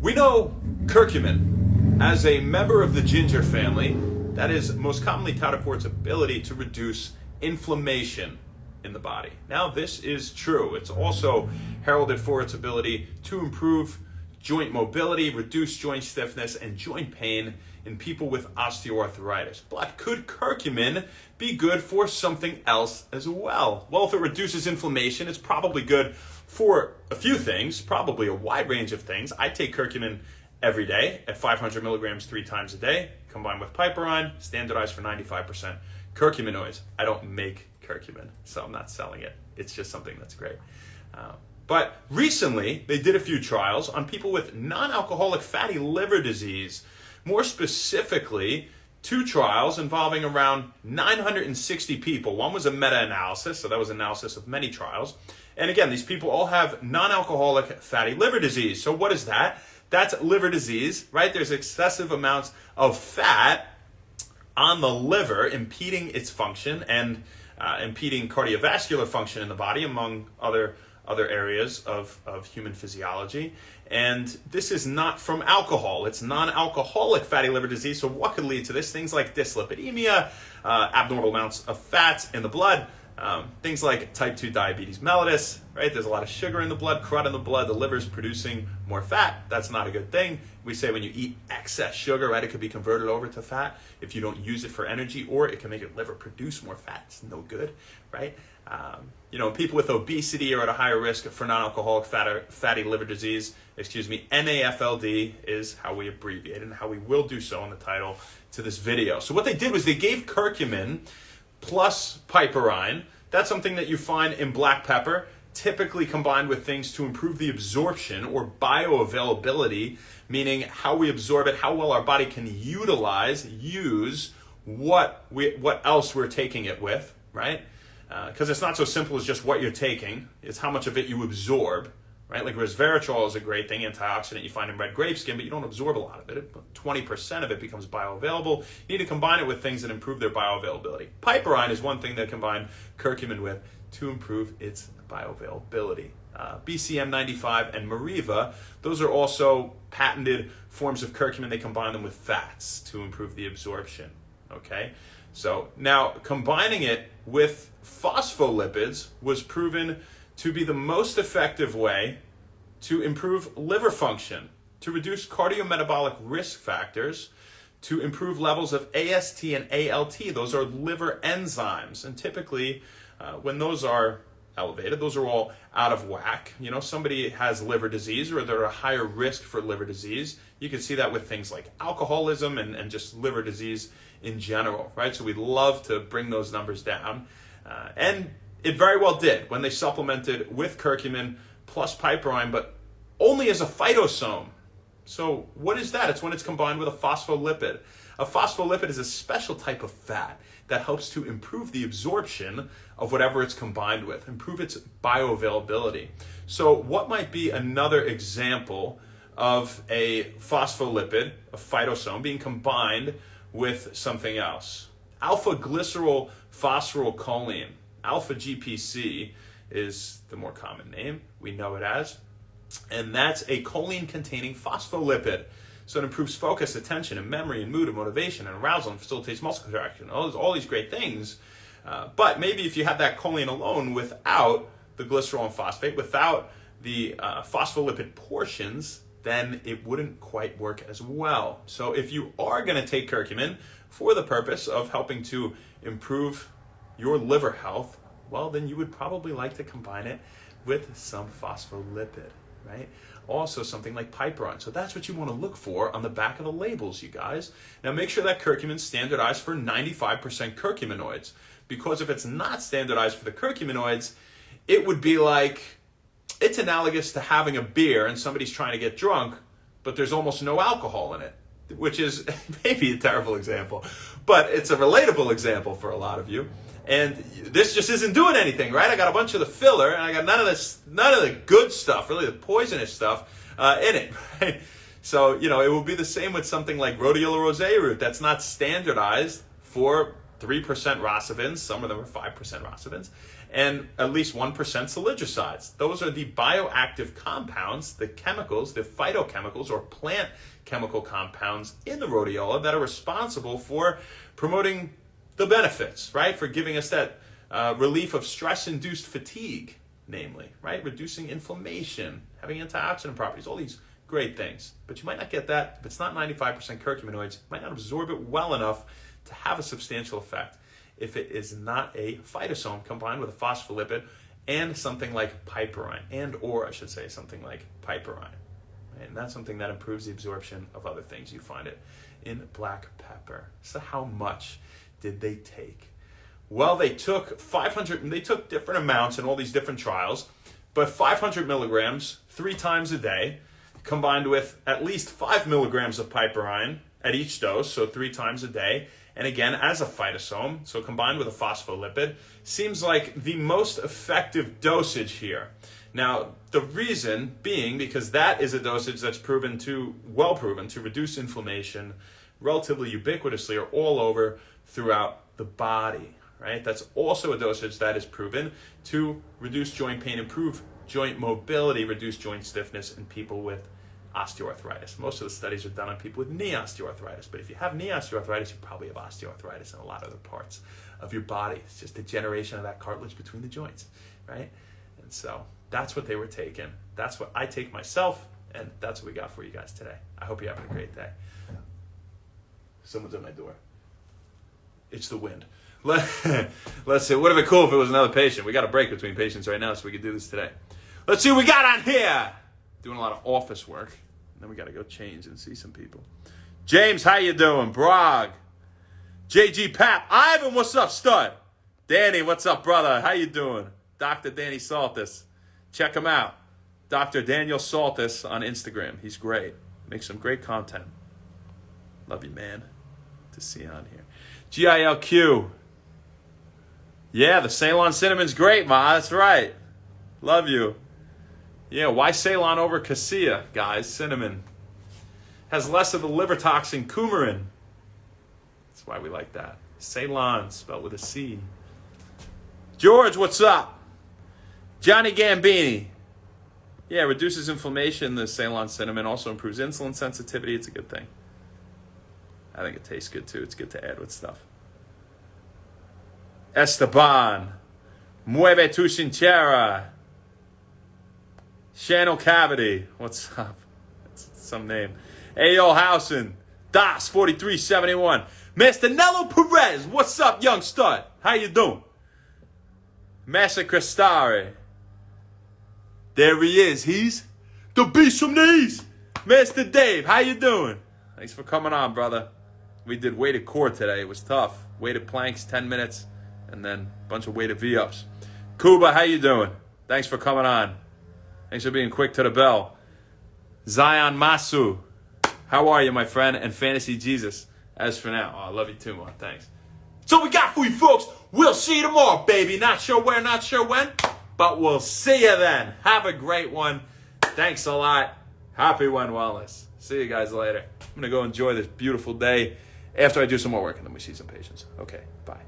We know curcumin, as a member of the ginger family, that is most commonly touted for its ability to reduce inflammation in the body. Now, this is true. It's also heralded for its ability to improve joint mobility, reduce joint stiffness, and joint pain in people with osteoarthritis. But could curcumin be good for something else as well? Well, if it reduces inflammation, it's probably good for a few things, probably a wide range of things. I take curcumin every day at 500 milligrams 3 times a day, combined with piperine, standardized for 95% curcuminoids. I don't make curcumin, so I'm not selling it. It's just something that's great. But recently, they did a few trials on people with non-alcoholic fatty liver disease. More specifically, 2 trials involving around 960 people. One was a meta-analysis, so that was an analysis of many trials. And again, these people all have non-alcoholic fatty liver disease. So what is that? That's liver disease, right? There's excessive amounts of fat on the liver impeding its function and impeding cardiovascular function in the body, among other areas of human physiology. And this is not from alcohol. It's non-alcoholic fatty liver disease. So what could lead to this? Things like dyslipidemia, abnormal amounts of fats in the blood, things like type 2 diabetes mellitus, right? There's a lot of sugar in the blood, crud in the blood. The liver's producing more fat. That's not a good thing. We say when you eat excess sugar, right, it could be converted over to fat if you don't use it for energy, or it can make your liver produce more fat. It's no good, right? People with obesity are at a higher risk for non-alcoholic fatty liver disease. NAFLD is how we abbreviate it and how we will do so in the title to this video. So what they did was they gave curcumin plus piperine. That's something that you find in black pepper, typically combined with things to improve the absorption or bioavailability, meaning how we absorb it, how well our body can use what else we're taking it with, right? Because it's not so simple as just what you're taking. It's how much of it you absorb, right? Like resveratrol is a great thing, antioxidant you find in red grape skin, but you don't absorb a lot of it. 20% of it becomes bioavailable. You need to combine it with things that improve their bioavailability. Piperine is one thing that combine curcumin with to improve its bioavailability. BCM95 and Mariva, those are also patented forms of curcumin. They combine them with fats to improve the absorption, okay? So now combining it with phospholipids was proven to be the most effective way to improve liver function, to reduce cardiometabolic risk factors, to improve levels of AST and ALT. Those are liver enzymes. And typically, when those are elevated, those are all out of whack. Somebody has liver disease or they're at a higher risk for liver disease. You can see that with things like alcoholism and just liver disease in general, right? So we'd love to bring those numbers down. And it very well did when they supplemented with curcumin plus piperine, but only as a phytosome. So what is that? It's when it's combined with a phospholipid. A phospholipid is a special type of fat that helps to improve the absorption of whatever it's combined with, improve its bioavailability. So what might be another example of a phospholipid, a phytosome, being combined with something else? Alpha-glycerol phosphorylcholine. Alpha-GPC is the more common name. We know it as. And that's a choline-containing phospholipid. So it improves focus, attention, and memory, and mood, and motivation, and arousal, and facilitates muscle contraction. All these great things. But maybe if you have that choline alone without the glycerol and phosphate, without the phospholipid portions, then it wouldn't quite work as well. So if you are going to take curcumin for the purpose of helping to improve your liver health, well, then you would probably like to combine it with some phospholipid, right? Also something like piperine. So that's what you want to look for on the back of the labels, you guys. Now make sure that curcumin's standardized for 95% curcuminoids, because if it's not standardized for the curcuminoids, it would be like, it's analogous to having a beer and somebody's trying to get drunk, but there's almost no alcohol in it, which is maybe a terrible example, but it's a relatable example for a lot of you. And this just isn't doing anything, right? I got a bunch of the filler, and I got none of the good stuff, really the poisonous stuff in it, right? So, it will be the same with something like rhodiola rosea root that's not standardized for 3% racevins. Some of them are 5% racevins. and at least 1% solidricides. Those are the bioactive compounds, the chemicals, the phytochemicals or plant chemical compounds in the rhodiola that are responsible for promoting the benefits, right? For giving us that relief of stress-induced fatigue, namely, right? Reducing inflammation, having antioxidant properties, all these great things. But you might not get that if it's not 95% curcuminoids. You might not absorb it well enough to have a substantial effect if it is not a phytosome combined with a phospholipid and something like piperine, or I should say something like piperine. And that's something that improves the absorption of other things. You find it in black pepper. So how much did they take? Well, they took 500, they took different amounts in all these different trials, but 500 milligrams 3 times a day, combined with at least 5 milligrams of piperine at each dose, so 3 times a day, and again as a phytosome, so combined with a phospholipid, seems like the most effective dosage here. Now, the reason being because that is a dosage that's well proven to reduce inflammation relatively ubiquitously or all over throughout the body, right? That's also a dosage that is proven to reduce joint pain, improve joint mobility, reduce joint stiffness in people with osteoarthritis. Most of the studies are done on people with knee osteoarthritis, but if you have knee osteoarthritis, you probably have osteoarthritis in a lot of other parts of your body. It's just degeneration of that cartilage between the joints, right? And so that's what they were taking. That's what I take myself, and that's what we got for you guys today. I hope you're having a great day. Someone's at my door. It's the wind. Let's see. Would have been cool if it was another patient. We got a break between patients right now, so we could do this today. Let's see what we got on here. Doing a lot of office work. And then we got to go change and see some people. James, how you doing? Brog. JG Pap. Ivan, what's up, stud? Danny, what's up, brother? How you doing? Dr. Danny Saltis. Check him out. Dr. Daniel Saltis on Instagram. He's great. Makes some great content. Love you, man. To see you on here. GILQ. Yeah, the Ceylon cinnamon's great, Ma. That's right. Love you. Yeah, why Ceylon over cassia, guys? Cinnamon. Has less of the liver toxin coumarin. That's why we like that. Ceylon, spelled with a C. George, what's up? Johnny Gambini. Yeah, reduces inflammation. The Ceylon cinnamon also improves insulin sensitivity. It's a good thing. I think it tastes good too. It's good to add with stuff. Esteban. Mueve tu cintura. Channel Cavity. What's up? That's some name. Ayo Housen. Das 4371. Mr. Nello Perez. What's up, young stud? How you doing? Massa Crestare. There he is. He's the beast from the east. Mr. Dave. How you doing? Thanks for coming on, brother. We did weighted core today. It was tough. Weighted planks, 10 minutes, and then a bunch of weighted V-ups. Kuba, how you doing? Thanks for coming on. Thanks for being quick to the bell. Zion Masu. How are you, my friend? And Fantasy Jesus. As for now, I love you too, man. Thanks. So we got for you, folks. We'll see you tomorrow, baby. Not sure where, not sure when, but we'll see you then. Have a great one. Thanks a lot. Happy one, wellness. See you guys later. I'm going to go enjoy this beautiful day after I do some more work, and then we see some patients. Okay, bye.